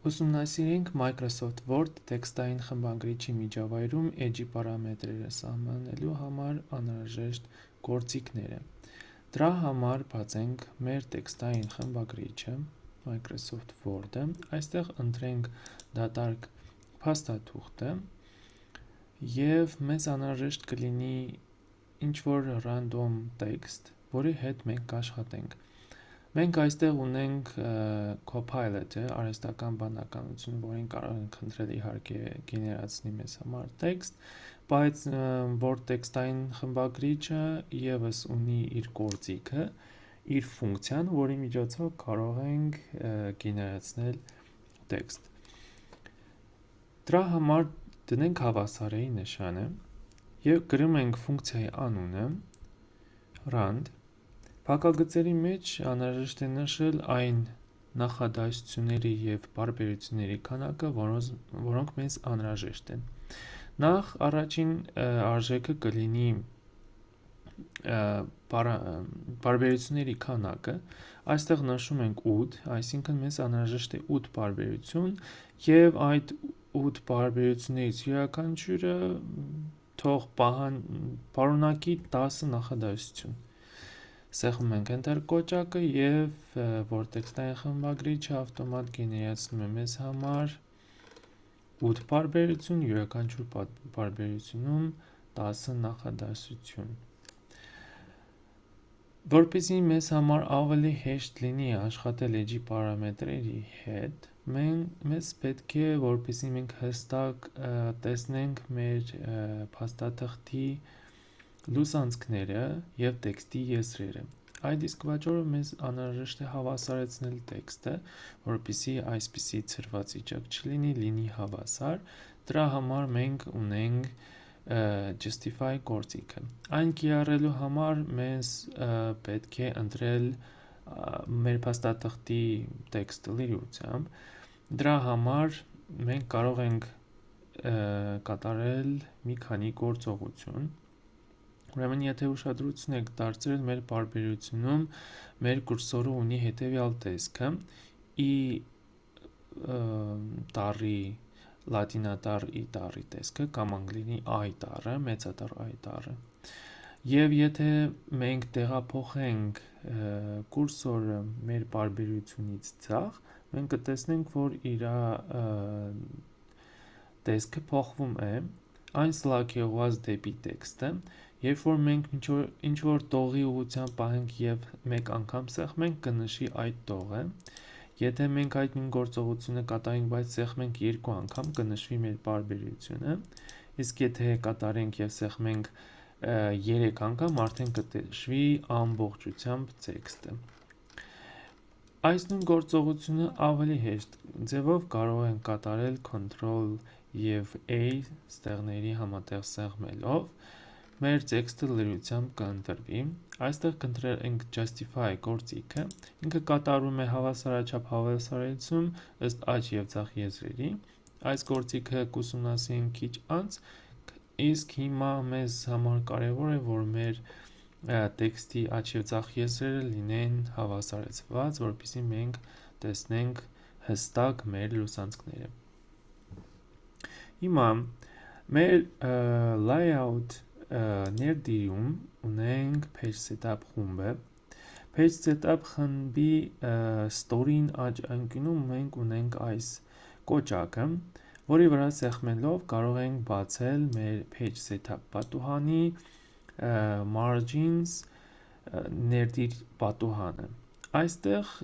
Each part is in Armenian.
Ուսումնասիրենք Microsoft Word տեքստային խմբագրիչի միջավայրում edge-ի պարամետրերը սահմանելու համար անհրաժեշտ գործիքները։ Դրա համար բացենք մեր տեքստային խմբագրիչը Microsoft Word-ը, այստեղ ընտրենք դատարկ փաստաթուղթը և մեզ անհրաժեշտ կլինի ինչ-որ random text, որի հետ մենք կաշխատենք։ Մենք այստեղ ունենք Copilot-ը, արհեստական բանականություն, որին կարող ենք խնդրել իհարկե գեներացնի մեզ համար տեքստ, բայց որ տեքստային խմբագրիչը ևս ունի իր գործիքը, իր ֆունկցիան, որի միջոցով կարող ենք գեներացնել տեքստ։ Դրա համար դնենք հավասարի նշանը և գրում ենք ֆունկցիայի անունը rand, փակագծերի մեջ անհրաժեշտ է նշել այն նախադասությունների և պարբերությունների քանակը, որոնք մեզ անհրաժեշտ են։ Նախ առաջին արժեքը կլինի պարբերությունների քանակը, այստեղ նշում ենք 8, այսինքն մեզ անհրաժեշտ է 8 պարբերություն և այդ 8 պարբերություններից յուրաքանչյուրը թող պարունակի 10 նախադասություն։ Սեղմում ենք Enter կոճակը և որ տեքստային խմբագրիչը ավտոմատ գեներացնում է մեզ համար 8 պարբերություն, յուրաքանչյուր պարբերությունում 10 նախադասություն։ Որպեսզի մեզ համար ավելի հեշտ լինի աշխատել edge-ի պարամետրերի հետ, մեզ պետք է, որպեսզի մենք հստակ տեսնենք մեր փաստաթղթի լուսանցքները և տեքստի եզրերը։ Այդ իսկ պատճառով մեզ անհրաժեշտ է հավասարեցնել տեքստը, որպեսզի այսպիսի ցրված վիճակ չլինի, լինի հավասար, դրա համար մենք ունենք justify գործիքը։ Այն կիրառելու համար մեզ պետք է ընտրել մեր փաստաթղթի տեքստը լրիվությամբ, դրա համար մենք կարող ենք կատարել մի քանի գործողություն։ Ուրեմն եթե ուշադրություն եք դարձրել մեր պարբերությունում, մեր կուրսորը ունի հետևյալ տեսքը՝ ի տառի լատինատառ ի տառի տեսքը կամ անգլերենի I տառը, մեծատառ I տառը։ Եվ եթե մենք տեղափոխենք կուրսորը մեր պարբերությունից ձախ, մենք կտեսնենք, որ իր տեսքը փոխվում է, այն սլաքեղված դեպի տեքստը, երբ որ մենք ինչ-որ տողի ուղղությամբ պահենք և մեկ անգամ սեղմենք, կնշի այդ տողը, եթե մենք այդ նույն գործողությունը կատարենք, բայց սեղմենք 2 անգամ, կնշվի մեր պարբերությունը, իսկ եթե կատարենք և սեղմենք 3 անգամ, արդեն կնշվի ամբողջությամբ տեքստը։ Այս նույն գործողությունը ավելի հեշտ ձևով կարող ենք կատարել Ctrl և A ստեղների համատեղ սեղմելով, մեր տեքստը լրիվությամբ կընտրվի, այստեղ կընտրենք justify գործիքը, ինքը կատարում է հավասարաչափ հավասարեցում ըստ աջ և ձախ եզրերի, այս գործիքը կուսումնասիրենք քիչ անց, իսկ հիմա մեզ համար կարևոր է, որ մեր տեքստի աջ և ձախ եզրերը լինեն հավասարեցված, որպեսզի մենք տեսնենք հստակ մեր լուսանցքները։ Հիմա մեր layout ներդիրում ունենք page setup խումբը, page setup խմբի ստորին աջ անկյունում մենք ունենք այս կոճակը, որի վրա սեղմելով կարող ենք բացել մեր page setup պատուհանի margins ներդիր պատուհանը։ Այստեղ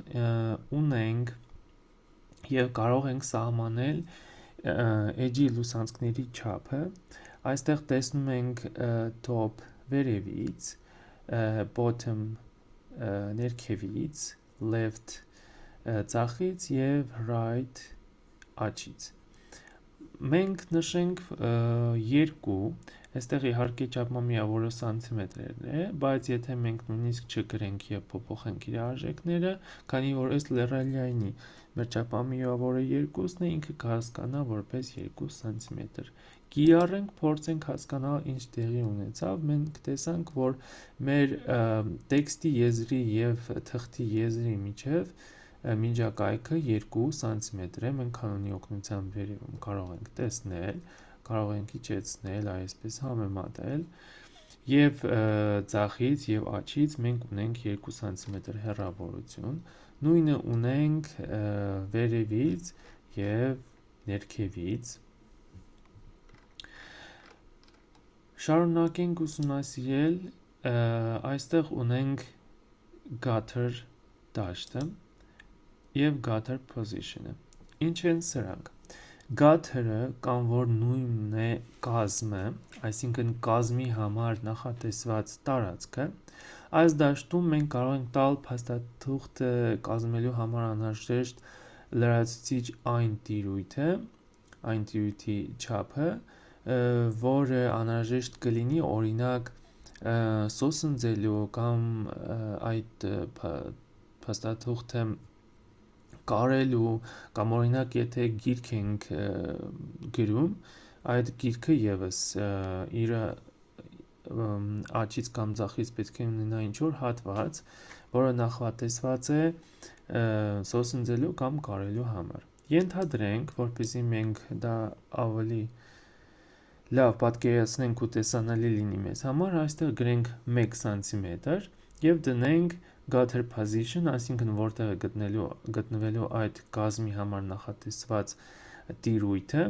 ունենք և կարող ենք սահմանել edge-ի լուսանցքների չափը, այստեղ տեսնում ենք top վերևից, bottom ներքևից, left ձախից և right աջից։ Մենք նշենք 2, այստեղ իհարկե չափամիավորը սանտիմետրերն է, բայց եթե մենք նույնիսկ չգրենք և փոփոխենք իր արժեքները, քանի որ ըստ լեռնային մեր չափամիավորը 2-ն է, ինքը կհասկանա որպես 2 սանտիմետր։ Կիրառենք, փորձենք հասկանալ ինչ տեղի ունեցավ, մենք տեսանք, որ մեր տեքստի եզրի և թղթի եզրի միջև Միջակայքը 2 սանտիմետր է, մենք կանոնի օգնությամբ վերևում կարող ենք տեսնել, կարող ենք իջեցնել, այսպես համեմատել, եւ ձախից եւ աջից մենք ունենք 2 սանտիմետր հեռավորություն, նույնը ունենք վերևից եւ ներքևից։ Շարունակենք ուսումնասիրել, այստեղ ունենք gutter դաշտը եւ gutter position-ը։ Ինչ են սրանք։ Gutter-ը կամ որ նույնն է կազմը, այսինքն կազմի համար նախատեսված տարածքը, այս դաշտում մենք կարող ենք տալ փաստաթուղթը կազմելու համար անհրաժեշտ լրացուցիչ այն տիրույթի չափը, որը անհրաժեշտ կլինի օրինակ սոսնձելու կամ այդ փաստաթուղթը կարելու կամ օրինակ եթե գիրք ենք գրում, այդ գիրքը եւս իր աջից կամ ձախից պետք է ունենա ինչ-որ հատված, որը նախատեսված է սոսնձելու կամ կարելու համար։ Ենթադրենք, որպեսզի մենք դա ավելի լավ պատկերացնենք ու տեսանելի լինի մեզ համար, այստեղ գրենք 1 սանտիմետր եւ դնենք gutter position, այսինքն որտեղ է գտնվելու այդ կազմի համար նախատեսված տիրույթը,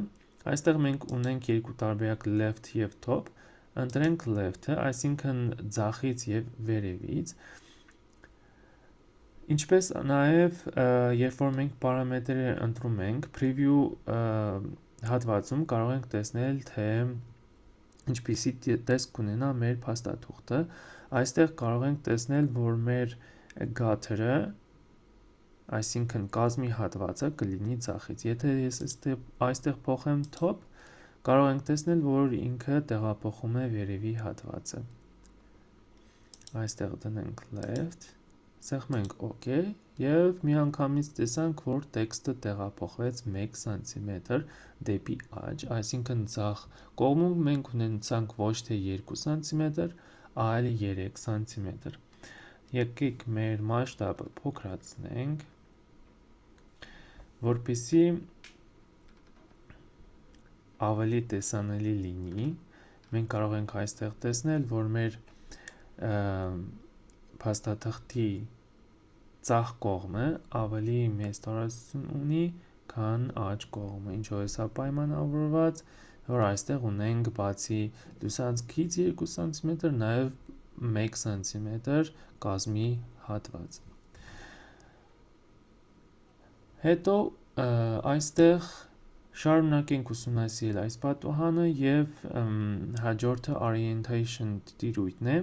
այստեղ մենք ունենք երկու տարբերակ left եւ top, ընտրենք left-ը, այսինքն ձախից եւ վերևից, ինչպես նաև երբ որ մենք պարամետրերը ընտրում ենք, preview հատվածում կարող ենք տեսնել, թե ինչպիսի տեսք կունենա մեր փաստաթուղթը, այստեղ կարող ենք տեսնել, որ մեր gutter-ը, այսինքն կազմի հատվածը կլինի ձախից, եթե ես այստեղ փոխեմ top, կարող ենք տեսնել, որ ինքը տեղափոխում է վերևի հատվածը, այստեղ դնենք left, սեղմենք OK եւ միանգամից տեսանք, որ տեքստը տեղափոխվեց 1 սանտիմետր դեպի աջ, այսինքն ձախ կողմում մենք ունեցանք ոչ թե 2 սանտիմետր, այլ 3 սանտիմետր։ Եկեք մեր մասշտաբը փոքրացնենք, որպեսզի ավելի տեսանելի լինի, մենք կարող ենք այստեղ տեսնել, որ մեր փաստաթղթի ձախ կողմը ավելի մեծ տարածություն ունի, քան աջ կողմը, ինչով է սա պայմանավորված, որ այստեղ ունենք բացի լուսանցքից 2 սանտիմետր, նաև 1 սանտիմետր կազմի հատված։ Հետո այստեղ շարունակենք ուսումնասիրել այս պատուհանը եւ հաջորդը orientation տիրույթն է։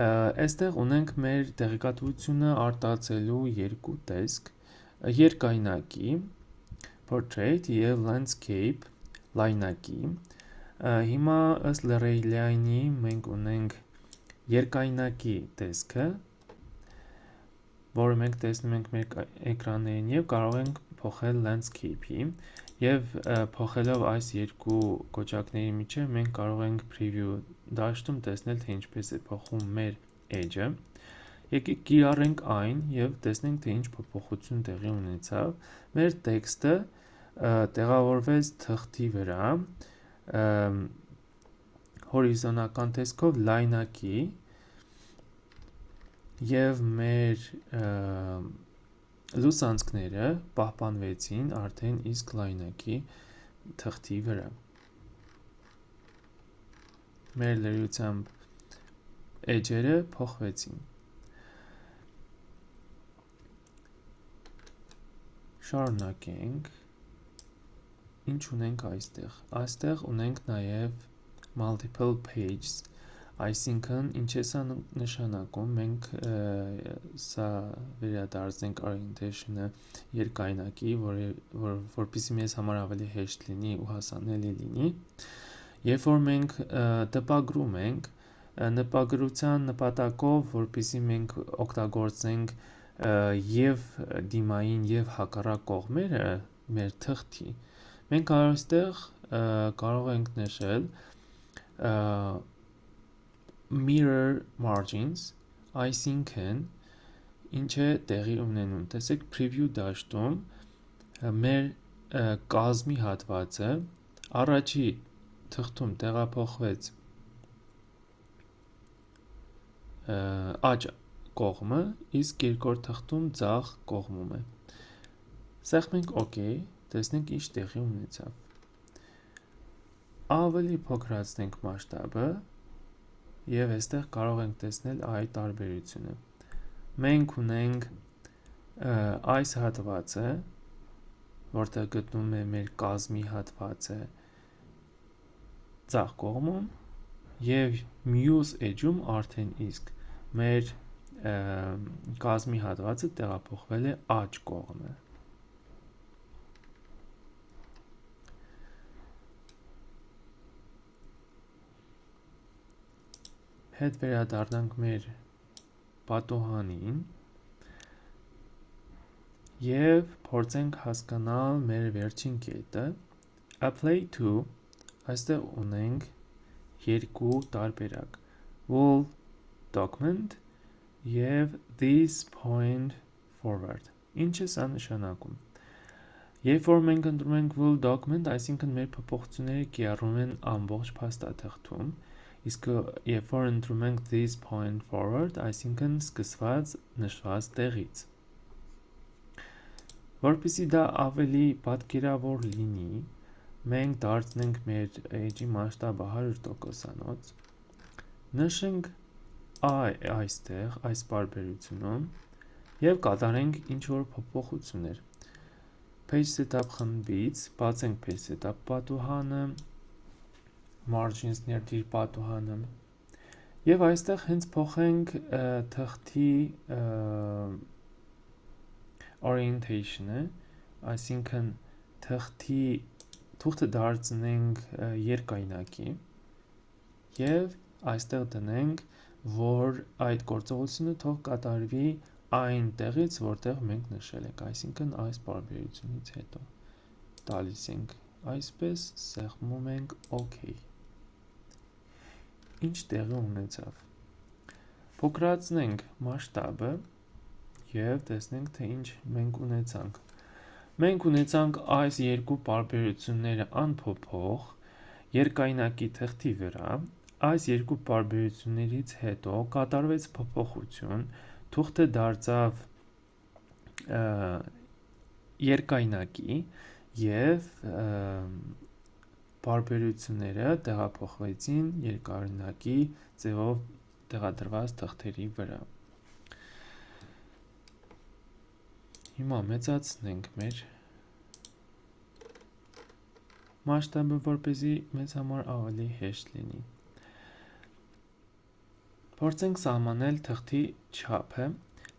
Այստեղ ունենք մեր տեղեկատվությունը արտացոլելու երկու տեսք՝ երկայնակի portrait եւ landscape լայնակի։ Հիմա ըստ Lorraine-ի մենք ունենք երկայնակի տեսքը, որը մենք տեսնում ենք մեր էկրաններին եւ կարող ենք փոխել landscape-ի եւ փոխելով այս երկու կոճակների միջեւ մենք կարող ենք preview դաշտում տեսնել, թե ինչպես է փոխում մեր edge-ը։ Եկեք կիրառենք այն եւ տեսնենք, թե ինչ փոփոխություն տեղի ունեցավ։ Մեր տեքստը տեղավորվեց թղթի վրա հորիզոնական տեսքով լայնակի եւ մեր լուսանցքները պահպանվեցին արդեն իսկ լայնակի թղթի վրա։ Մեր լրությամբ edge-երը փոխվեցին։ Շարունակենք։ Ինչ ունենք այստեղ։ Այստեղ ունենք նաև multiple pages, այսինքն ինչ է սա նշանակում, մենք սա վերադարձնենք orientation-ը երկայնակի, որպեսզի մեզ համար ավելի հեշտ լինի ու հասանելի լինի։ Երբ որ մենք տպագրում ենք, նպագրության նպատակով, որպեսզի մենք օգտագործենք եւ դիմային եւ հակառակ կողմերը մեր թղթի, մենք այստեղ կարող ենք նշել mirror margins, այսինքն ինչ է տեղի ունենում։ Տեսեք preview դաշտում մեր կազմի հատվածը առաջի թղթում տեղափոխվեց աջ կողմը, իսկ երկրորդ թղթում ձախ կողմում է։ Սեղմենք OK, տեսնենք ինչ տեղի ունեցավ։ Ավելի փոքրացնենք մասշտաբը եւ այստեղ կարող ենք տեսնել այդ տարբերությունը։ Մենք ունենք այս հատվածը, որտեղ գտնվում է մեր կազմի հատվածը ձախ կողմում եւ մյուս էջում արդեն իսկ մեր կազմի հատվածը տեղափոխվել է աջ կողմը։ Հետ վերադառնանք մեր պատուհանին եւ փորձենք հասկանալ մեր վերջին կետը apply to այստեղ ունենք երկու տարբերակ will document եւ this point forward ինչ է սա նշանակում երբ որ մենք ընտրում ենք will document այսինքն մեր փոփոխությունները կիրառվում են ամբողջ փաստաթղթում իսկ երբ որ ընտրում ենք this point forward այսինքն սկսված նշված տեղից որպեսզի դա ավելի պատկերավոր լինի մենք դարձնենք մեր էջի մասշտաբը 100%-անոց նշենք այստեղ այս պարբերությունում եւ կատարենք ինչ որ փոփոխություններ page setup խմբից բացենք page setup պատուհանը margins ներդիր պատուհանը եւ այստեղ հենց փոխենք թղթի orientation-ը այսինքն թղթը դարձնենք երկայնակի եւ այստեղ դնենք որ այդ գործողությունը թող կատարվի այն տեղից որտեղ մենք նշել ենք այսինքն այս պարբերությունից հետո տալիս ենք այսպես սեղմում ենք OK ինչ տեղի ունեցավ փոքրացնենք մասշտաբը եւ տեսնենք թե ինչ մենք ունեցանք մենք ունեցանք այս երկու պարբերությունները անփոփոխ երկայնակի թղթի վրա այս երկու պարբերություններից հետո կատարվեց փոփոխություն թղթը դարձավ երկայնակի եւ պարբերությունները տեղափոխվեցին երկայնակի ձևով տեղադրված թղթերի վրա Հիմա մեծացնենք մեր մասշտաբը, որպեսզի մեզ համար ավելի հեշտ լինի։ Փորձենք սահմանել թղթի չափը։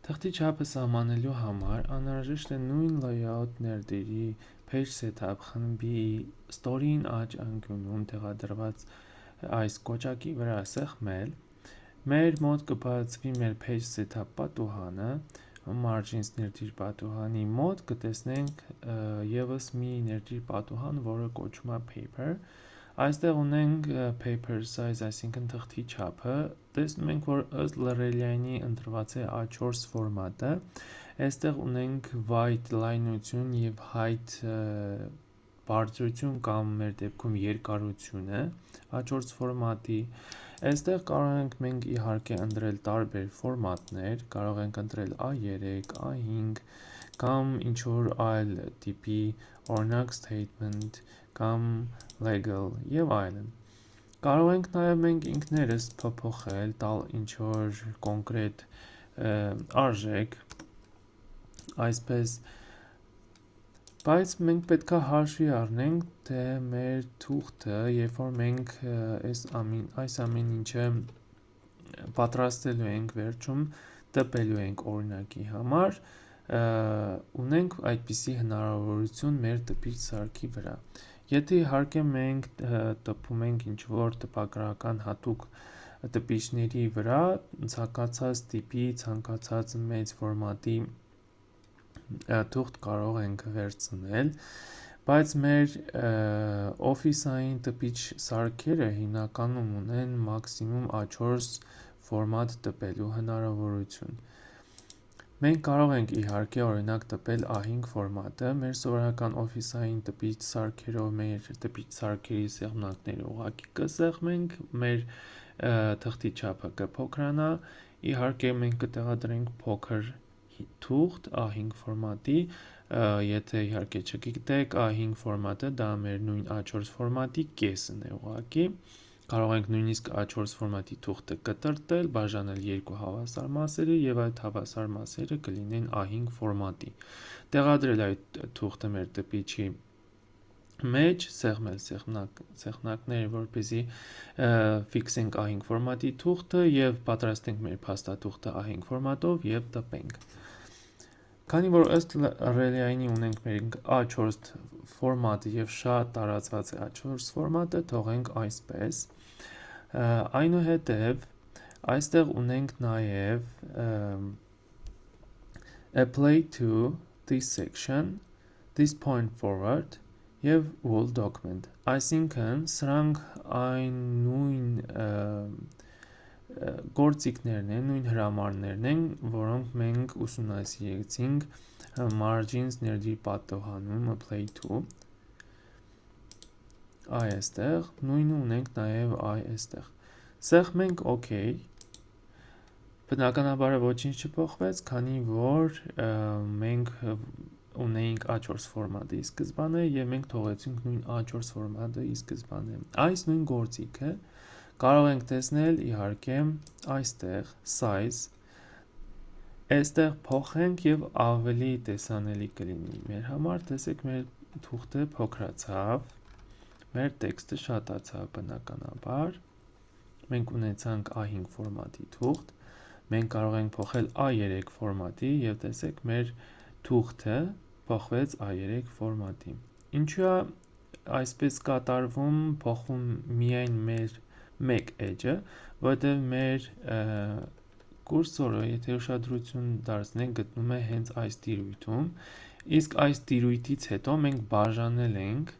Թղթի չափը սահմանելու համար անհրաժեշտ է նույն layout ներդրի page setup խմբի story-ին աջ անկյունում տեղադրված այս կոճակի վրա սեղմել։ Մեր մոտ կբացվի մեր page setup պատուհանը margins ներդիր պատուհանի մոտ կտեսնենք եւս մի ներդիր պատուհան, որը կոչվում է paper։ Այստեղ ունենք paper size, այսինքն թղթի չափը։ Տեսնում ենք, որ ըստ լռելյայնի ընտրված է A4 ֆորմատը։ Այստեղ ունենք white լայնություն եւ height բարձրություն կամ մեր դեպքում երկարությունը A4 ֆորմատի Այստեղ կարող ենք մենք իհարկե ընտրել տարբեր ֆորմատներ, կարող ենք ընտրել A3, A5 կամ ինչ որ այլ տիպի օրինակ statement կամ legal եւ այլն։ Կարող ենք նաեւ մենք ինքներս փոփոխել, տալ ինչ որ կոնկրետ արժեք, այսպես Բայց մենք պետքա հաշվի առնենք, թե մեր թուղթը, երբ որ մենք այս ամեն ինչը պատրաստելու ենք վերջում, տպելու ենք օրինակի համար, ունենք այդպիսի հնարավորություն մեր տպիչ սարքի վրա։ Եթե իհարկե մենք տպում ենք ինչ որ տպագրական հատուկ տպիչների վրա, ցանկացած տիպի, ցանկացած մեծ ֆորմատի թուղթ կարող ենք վերցնել, բայց մեր օֆիսային տպիչ սարքերը հիմնականում ունեն մաքսիմում A4 ֆորմատ տպելու հնարավորություն։ Մենք կարող ենք իհարկե օրինակ տպել A5 ֆորմատը, մեր սովորական օֆիսային տպիչ սարքերով մեր տպիչ սարքերի սեղմնակները ուղղակի կսեղմենք, մեր թղթի չափը կփոքրանա, իհարկե մենք կտեղադրենք փոքր թուղթ A5 ֆորմատի, եթե իհարկե չգիտեք, A5 ֆորմատը դա մեր նույն A4 ֆորմատի կեսն է ուղղակի, կարող ենք նույնիսկ A4 ֆորմատի թուղթը կտրտել, բաժանել երկու հավասար մասերի եւ այդ հավասար մասերը կլինեն A5 ֆորմատի։ Տեղադրել այդ թուղթը մեր տպիչի մեջ, սեղմել սեղմնակները, որպեսզի ֆիքսենք A5 ֆորմատի թուղթը եւ պատրաստենք մեր փաստաթուղթը A5 ֆորմատով եւ տպենք։ Քանի որ ըստ Reliai-ի ունենք մեր A4 ֆորմատը եւ շատ տարածված է A4 ֆորմատը, թողենք այսպես։ Այնուհետև այստեղ ունենք նաև apply to this section, this point forward եւ whole document, այսինքն սրանք այն նույն գործիքներն են, նույն հրամաններն են, որոնք մենք ուսումնասիրեցինք margins ներդիր պատոհանում apply to այստեղ, նույնը ունենք նաև այստեղ։ Սեղմենք OK, բնականաբար ոչինչ չփոխվեց, քանի որ մենք ունեինք A4 ֆորմատը ի սկզբանե եւ մենք թողեցինք նույն A4 ֆորմատը ի սկզբանե։ Այս նույն գործիքը կարող ենք տեսնել իհարկե այստեղ size, այստեղ փոխենք եւ ավելի տեսանելի կլինի մեր համար, տեսեք մեր թուղթը փոքրացավ, մեր տեքստը շատացավ բնականաբար, մենք ունեցանք A5 ֆորմատի թուղթ, մենք կարող ենք փոխել A3 ֆորմատի եւ տեսեք մեր թուղթը փոխվեց A3 ֆորմատի։ Ինչու է այսպես կատարվում, փոխվում միայն մեր մեկ edge-ը, որտեղ մեր կուրսորը, եթե ուշադրություն դարձնենք, գտնում է հենց այս տիրույթում, իսկ այս տիրույթից հետո մենք բաժանել ենք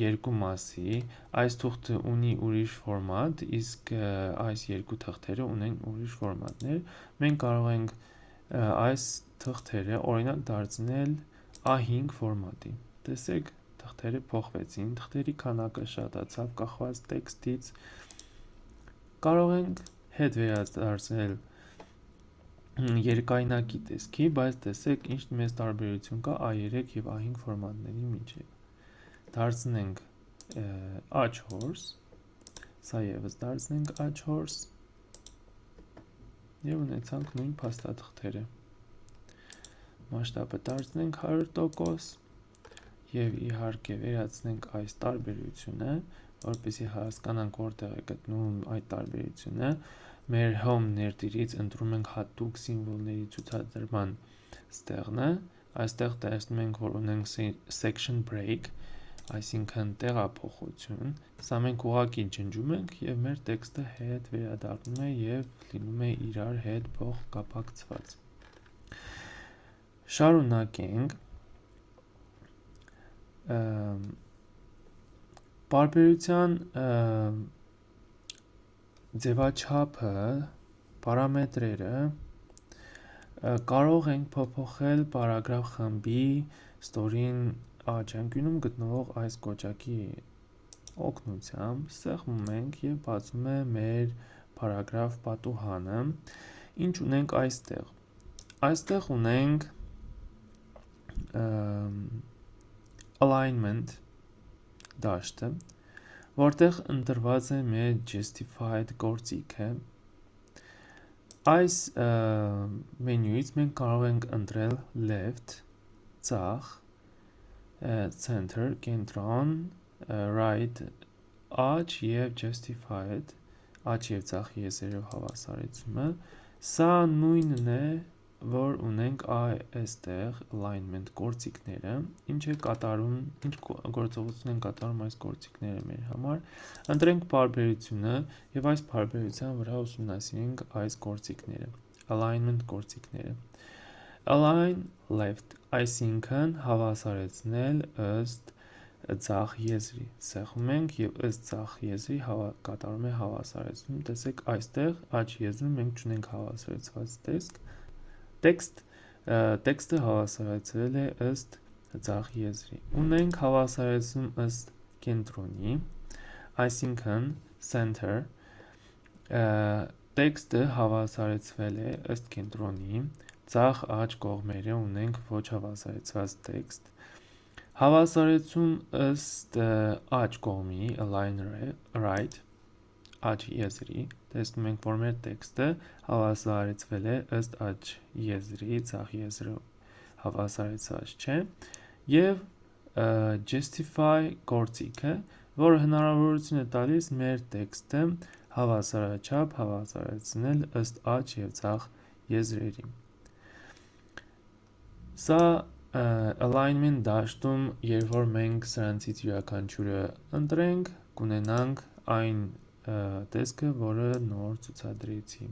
երկու մասի, այս թուղթը ունի ուրիշ ֆորմատ, իսկ այս երկու թղթերը ունեն ուրիշ ֆորմատներ, մենք կարող ենք այս թղթերը օրինակ դարձնել A5 ֆորմատի, տեսեք թղթերը փոխվեցին, թղթերի քանակը շատացավ կախված տեքստից, կարող ենք հետ վերադարձնել երկայնակի տեսքի, բայց տեսեք ինչ մեծ տարբերություն կա A3 եւ A5 ֆորմատների միջեւ։ Դարձնենք A4, սա եւս դարձնենք A4 եւ ունեցանք նույն փաստաթղթերը։ Մասշտաբը դարձնենք 100% եւ իհարկե վերացնենք այս տարբերությունը, որպեսզի հասկանանք որտեղ է գտնվում այդ տարբերությունը, մեր home ներդիրից ընտրում ենք հատուկ սիմվոլների ցուցադրման ստեղնը, այստեղ տեսնում ենք, որ ունենք section break, այսինքն տեղափոխություն, սա մենք ուղղակի ջնջում ենք եւ մեր տեքստը հետ վերադառնում է եւ լինում է իրար հետ փոխկապակցված։ Շարունակենք Պարբերության ձևաչափը, պարամետրերը կարող ենք փոփոխել պարագրաֆ խմբի ստորին աջանկյունում գտնվող այս կոճակի օգնությամբ, սեղմում ենք եւ բացում է մեր պարագրաֆ պատուհանը, ինչ ունենք այստեղ։ Այստեղ ունենք alignment դաշտը, որտեղ ընտրված է մեր justified գործիքը։ Այս մենյուից մենք կարող ենք ընտրել left, ցախ, center, կենտրոն, right, աջ եւ justified, աջ եւ ցախ եզերով հավասարեցումը։ Սա նույնն է, որ ունենք այստեղ alignment գործիքները, ինչ է կատարում, ինչ գործողություն են կատարում այս գործիքները մեր համար։ Ընտրենք պարբերությունը եւ այս պարբերության վրա ուսումնասիրենք այս գործիքները, alignment գործիքները։ Align left, այսինքն հավասարեցնել ըստ ցախ եզրի, սեղմում ենք եւ ըստ ցախ եզրի կատարում է հավասարեցում, տեսեք այստեղ աջ եզրում մենք չունենք հավասարեցված տեսք, Տեքստը հավասարացվել է ըստ ձախ եզրի։ Ունենք հավասարեցում ըստ կենտրոնի, այսինքն center, տեքստը հավասարեցվել է ըստ կենտրոնի, ձախ աջ կողմերը ունենք ոչ հավասարեցված տեքստ, հավասարեցում ըստ աջ կողմի align right, աջ եզրի, տեսնում ենք, որ մեր տեքստը հավասարեցվել է ըստ աջ եզրի, ձախ եզրը հավասարեցված չէ, և justify գործիքը, որը հնարավորություն է տալիս մեր տեքստը հավասարաչափ հավասարեցնել ըստ աջ և ձախ եզրերի։ Սա alignment դաշտում, երբ որ մենք սրանցից յուրաքանչյուրը ընտրենք, կունենանք այն տեսքը, որը նոր ցուցադրեցի։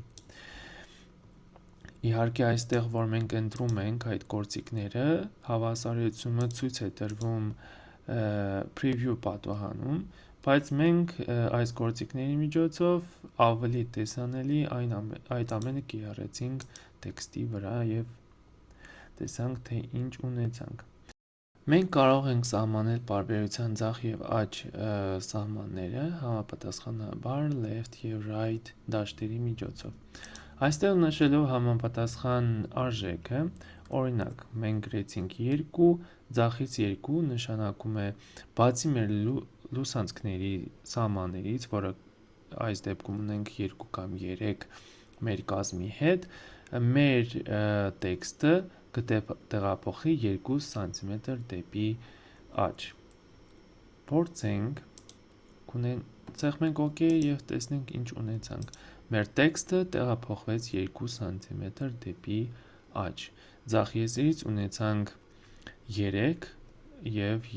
Իհարկե այստեղ, որ մենք ընտրում ենք այդ գործիքները, հավասարեցումը ցույց է տրվում preview պատուհանում, բայց մենք այս գործիքների միջոցով ավելի տեսանելի այդ ամենը կիրառեցինք տեքստի վրա և տեսանք, թե ինչ ունեցանք։ Մենք կարող ենք սահմանել պարբերության ձախ և աջ սահմանները համապատասխանաբար left և right դաշտերի միջոցով։ Այստեղ նշելով համապատասխան արժեքը, օրինակ, մենք գրեցինք 2, ձախից 2 նշանակում է բացի մեր լուսանցքների սահմաններից, որը այս դեպքում ունենք 2 կամ 3 մեր կազմի հետ, մեր տեքստը կտեղափոխի 2 սանտիմետր դեպի աջ։ Փորձենք, ցեղմենք OK և տեսնենք ինչ ունեցանք։ Մեր տեքստը տեղափոխվեց 2 սանտիմետր դեպի աջ։ Ձախ եզրից ունեցանք 3 և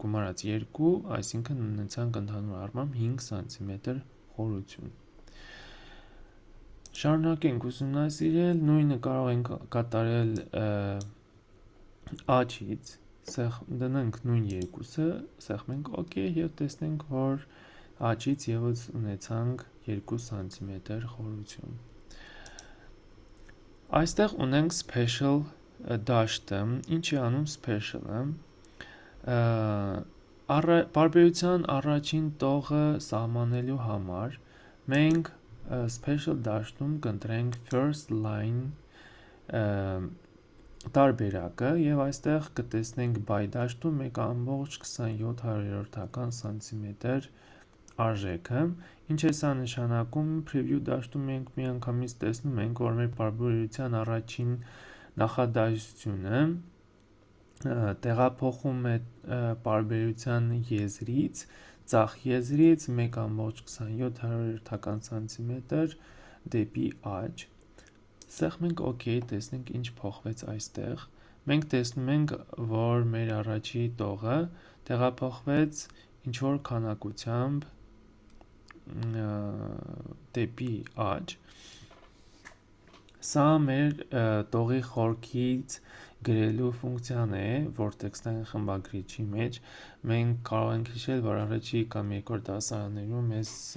գումարած 2, այսինքն ունեցանք ընդհանուր առմամբ 5 սանտիմետր խորություն։ Շարունակենք ուսումնասիրել, նույնը կարող ենք կատարել աջից, դնենք նույն երկուսը, սեղմենք OK և տեսնենք, որ աջից ևս ունեցանք 2 սանտիմետր խորություն։ Այստեղ ունենք special դաշտը, ինչ է անում special-ը, պարբերության առաջին տողը սահմանելու համար մենք special դաշտում կընտրենք first line տարբերակը և այստեղ կտեսնենք by դաշտում 1.27 սանտիմետր արժեքը, ինչ է սա նշանակում, preview դաշտում մենք միանգամից տեսնում ենք, որ մեր պարբերության առաջին նախադասությունը տեղափոխում է պարբերության եզրից, ձախ եզրից 1.27 սանտիմետր դեպի աջ, սեղմենք OK, տեսնենք ինչ փոխվեց այստեղ, մենք տեսնում ենք, որ մեր առաջի տողը տեղափոխվեց ինչ-որ քանակությամբ դեպի աջ, սա մեր տողի խորքից գրելու ֆունկցիան է, որ տեքստային խմբագրիչի մեջ մենք կարող ենք հիշել, որ առաջի կամ երկրորդ դասարաններում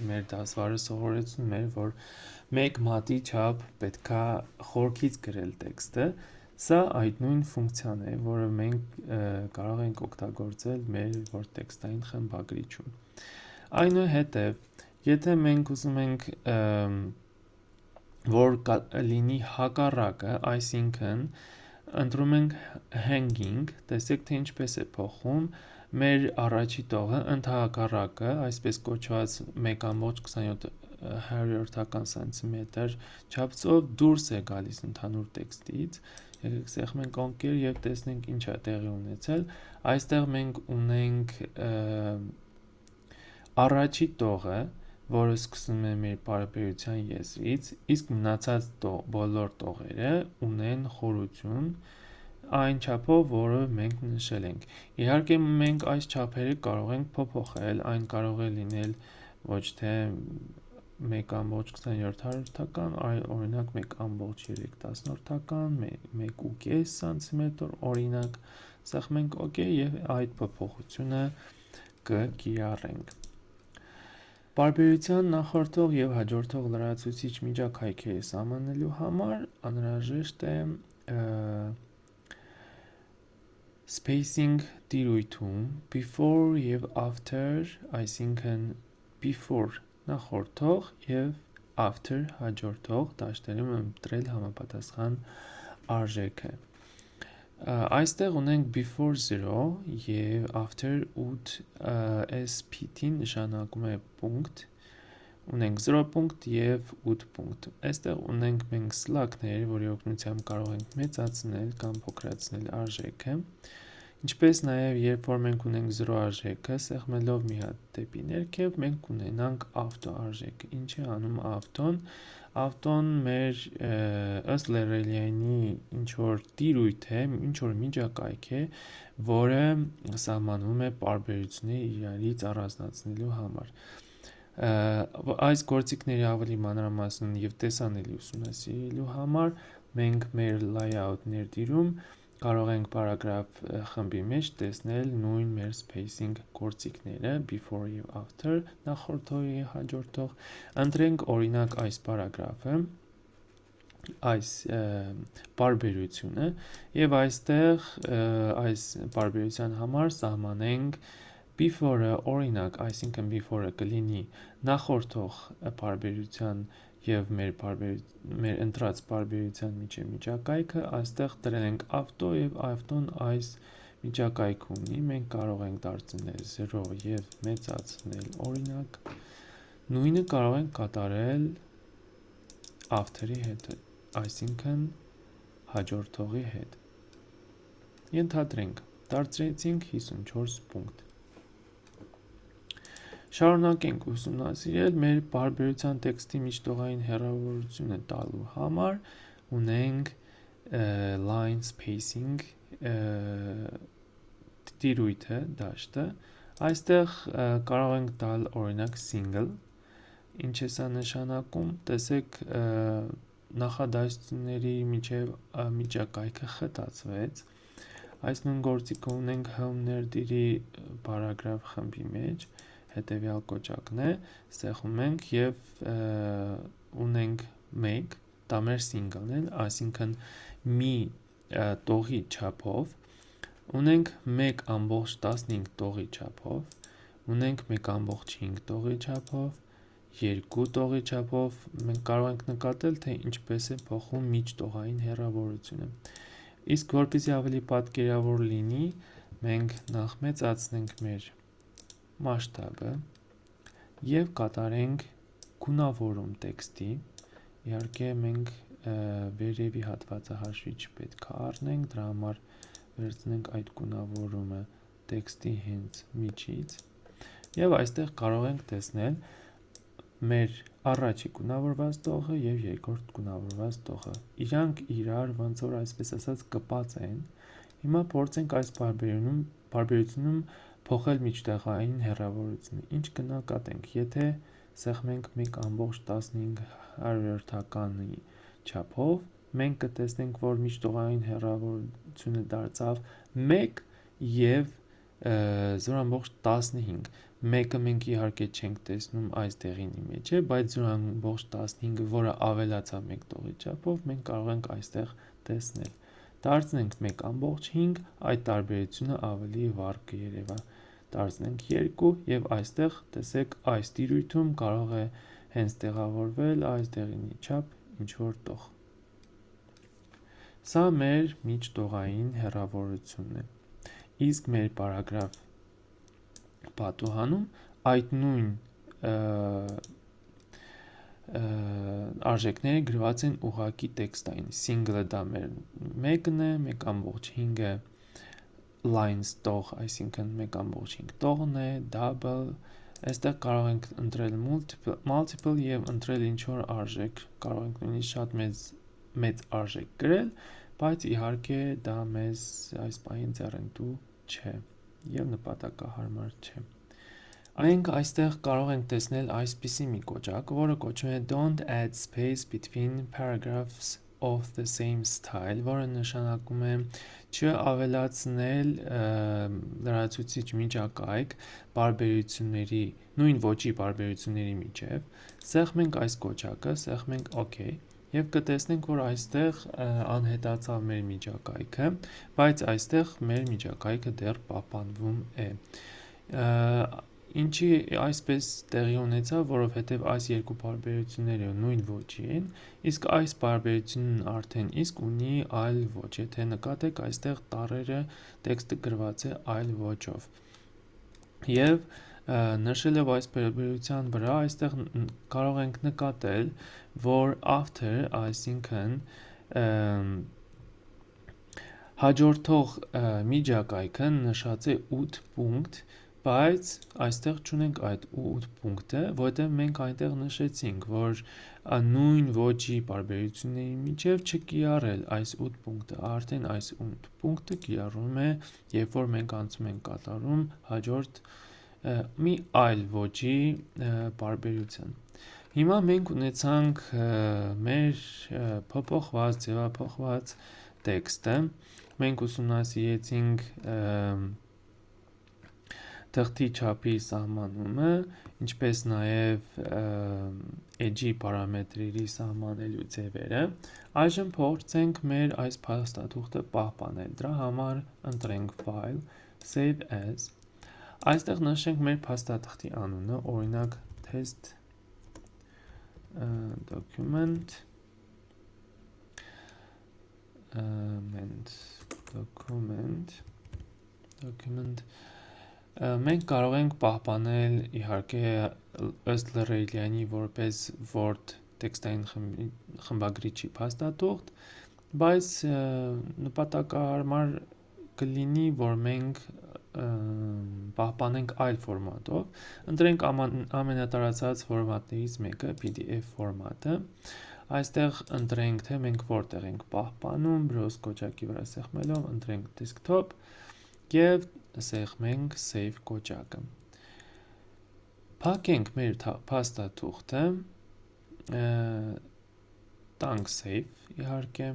մեր դասվարը սովորեցնում էր, որ մեկ մատի չափ պետքա խորքից գրել տեքստը, սա այդ նույն ֆունկցիան է, որը մենք կարող ենք օգտագործել մեր տեքստային խմբագրիչում։ Այնուհետև, եթե մենք ուզում ենք, որ լինի հակառակը, այսինքն ընտրում ենք hanging, տեսեք, թե ինչպես է փոխում, մեր առաջի տողը ընդհակառակը, այսպես կոչված 1.27 սանտիմետր չափսով դուրս է գալիս ընդհանուր տեքստից, սեղմենք OK և տեսնենք ինչ է տեղի ունեցել, այստեղ մենք ունենք առաջի տողը, որը սկսում է մեր պարբերության եզրից, իսկ մնացած բոլոր տողերը ունեն խորություն այն չափով, որը մենք նշել ենք։ Իհարկե մենք այս չափերը կարող ենք փոփոխել, այն կարող է լինել ոչ թե 1.27, այլ օրինակ 1.3, 1.5 սանտիմետր, օրինակ, սեղմենք OK և այդ փոփոխությունը կկիրառենք։ Պարբերության նախորդող և հաջորդող լրացուցիչ միջակայքերը սահմանելու համար անհրաժեշտ է spacing տիրույթում before եւ after, այսինքն before նախորդող եւ after հաջորդող դաշտերում ընտրել համապատասխան արժեքը։ Այստեղ ունենք before 0 եւ after 8 SPT-ն նշանակում է պունկտ, ունենք 0 պունկտ եւ 8 պունկտ։ Այստեղ ունենք մենք սլակներ, որի օգնությամբ կարող ենք մեծացնել կամ փոքրացնել արժեքը։ Ինչպես նաև երբ որ մենք ունենք 0 արժեքը, սեղմելով մի հատ դեպի ներքև, մենք կունենանք ավտո արժեքը։ Ինչ է անում ավտոն։ Ավտոն մեր ըստ Լեռելյանի ինչ որ տիրույթ է, ինչ որ միջակայք է, որը սահմանվում է պարբերությունները իրարից առանձնացնելու համար։ Այս գործիքների ավելի մանրամասն եւ տեսանելի ուսումնասիրելու համար մենք մեր layout ներդիրում կարող ենք պարագրաֆ խմբի մեջ տեսնել նույն մեր spacing գործիքները before եւ after նախորդող եւ հաջորդող։ Ընտրենք օրինակ այս պարագրաֆը, այս պարբերությունը եւ այստեղ այս պարբերության համար սահմանենք before-ը օրինակ, այսինքն before-ը կլինի նախորդող պարբերության եւ մեր ընտրած պարբերության միջև միջակայքը, այստեղ դրել ենք ավտո եւ ավտոն այս միջակայքը ունի, մենք կարող ենք դարձնել 0 եւ մեծացնել օրինակ, նույնը կարող ենք կատարել after-ի հետ, այսինքն հաջորդողի հետ։ Ենթադրենք, դարձրեցինք 54 պունկտ։ Շարունակենք ուսումնասիրել մեր պարբերության տեքստի միջտողային հեռավորությունը տալու համար ունենք line spacing տիրույթը, դաշտը, այստեղ կարող ենք տալ օրինակ single, ինչ է սա նշանակում, տեսեք նախադասությունների միջև միջակայքը խտացվեց, այս նույն գործիքը ունենք home ներդիրի պարագրաֆ խմբի մեջ, հետևյալ կոճակն է, ստեղծում ենք եւ ունենք 1, դա մեր single-ն է, այսինքն մի տողի չափով, ունենք 1.15 տողի չափով, ունենք 1.5 տողի չափով, 2 տողի չափով, մենք կարող ենք նկատել, թե ինչպես է փոխվում միջտողային հեռավորությունը։ Իսկ որպեսզի ավելի պատկերավոր լինի, մենք նախ մեծացնենք մեր մասշտաբը եւ կատարենք գունավորում տեքստի, իհարկե մենք վերևի հատվածը հաշվի չպետք է առնենք, դրա համար վերցնենք այդ գունավորումը տեքստի հենց միջից եւ այստեղ կարող ենք տեսնել մեր առաջի գունավորված տողը եւ երկրորդ գունավորված տողը։ Իրանք իրար ոնց որ այսպես ասած կպած են։ Հիմա փորձենք այս պարբերությունում փոխել միջտեղային հեռավորությունը, ինչ կնկատենք, եթե սեղմենք 1.15 չափով, մենք կտեսնենք, որ միջտողային հեռավորությունը դարձավ 1 եւ 0.15, մեկը մենք իհարկե չենք տեսնում այս դեղինի մեջ է, բայց 0.15-ը, որը ավելացավ 1 տողի չափով, մենք կարող ենք այստեղ տեսնել։ Դարձնենք 1.5, այդ տարբերությունը ավելի վառ կերևա։ Դարձնենք 2 եւ այստեղ տեսեք այս տիրույթում կարող է հենց տեղավորվել այս դեղինի չափ ինչ որ տող։ Սա մեր միջտողային հեռավորությունն է։ Իսկ մեր պարագրաֆ պատուհանում այդ նույն արժեքները գրված են ուղղակի տեքստային։ Single-ը դա մեր 1-ն է, 1.5-ը lines տող, այսինքն 1.5 տողն է, double, այստեղ կարող ենք ընտրել multiple եւ ընտրել ինչ որ արժեք, կարող ենք նույնիսկ շատ մեծ արժեք գրել, բայց իհարկե դա մեզ այս պահին ձեռնտու չէ եւ նպատակահարմար չէ։ Մենք այստեղ կարող ենք տեսնել այսպիսի մի կոճակ, որը կոչվում է Don't add space between paragraphs of the same style, որը նշանակում է չավելացնել լրացուցիչ միջակայք պարբերությունների, նույն ոճի պարբերությունների միջև։ Սեղմենք այս կոճակը, սեղմենք OK եւ կտեսնենք, որ այստեղ անհետացավ մեր միջակայքը, բայց այստեղ մեր միջակայքը դեռ պահպանվում է։ Ինչի այսպես տեղի ունեցավ, որովհետև այս երկու բարբերությունները նույն ոճի են, իսկ այս բարբերությունն արդեն իսկ ունի այլ ոճ, եթե նկատեք, այստեղ տառերը տեքստը գրված է այլ ոճով։ Եվ նշելով այս բարբերության վրա, այստեղ կարող ենք նկատել, որ after, այսինքն հաջորդող միջակայքը նշած է 8 պունկտ, բայց այստեղ չունենք այդ 8 պունկտը, որտեղ մենք այնտեղ նշեցինք, որ նույն ոճի բարբերությունների միջև չկիրառել այս 8 պունկտը, արդեն այս 8 պունկտը կիրառում է, երբ որ մենք անցում ենք կատարում հաջորդ մի այլ ոճի բարբերության։ Հիմա մենք ունեցանք մեր փոփոխված, ձևափոխված տեքստը, մենք ուսումնասիրեցինք թղթի չափի սահմանումը, ինչպես նաև edge-ի պարամետրերի սահմանելու ձևերը։ Այժմ փորձենք մեր այս փաստաթուղթը պահպանել։ Դրա համար ընտրենք File, Save As։ Այստեղ նշենք մեր փաստաթղթի անունը, օրինակ test document Մենք կարող ենք պահպանել իհարկե ըստ Լռեյլյանի որպես Word տեքստային խմբագրիչի փաստաթուղթ, բայց նպատակահարմար կլինի, որ մենք պահպանենք այլ ֆորմատով, ընտրենք ամենատարածված ֆորմատներից մեկը PDF ֆորմատը, այստեղ ընտրենք, թե մենք որտեղ ենք պահպանում, browse կոճակի վրա սեղմելով, ընտրենք desktop և սեղմենք save կոճակը։ Փակենք մեր փաստաթուղթը, տանք save իհարկե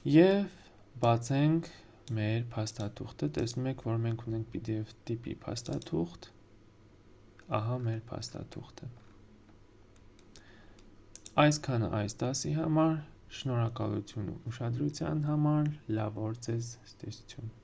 և բացենք մեր փաստաթուղթը, տեսնում եք, որ մենք ունենք PDF տիպի փաստաթուղթ, ահա մեր փաստաթուղթը։ Այսքանը այս դասի համար, շնորհակալություն ուշադրության համար, լավ օր ձեզ, ցտեսություն։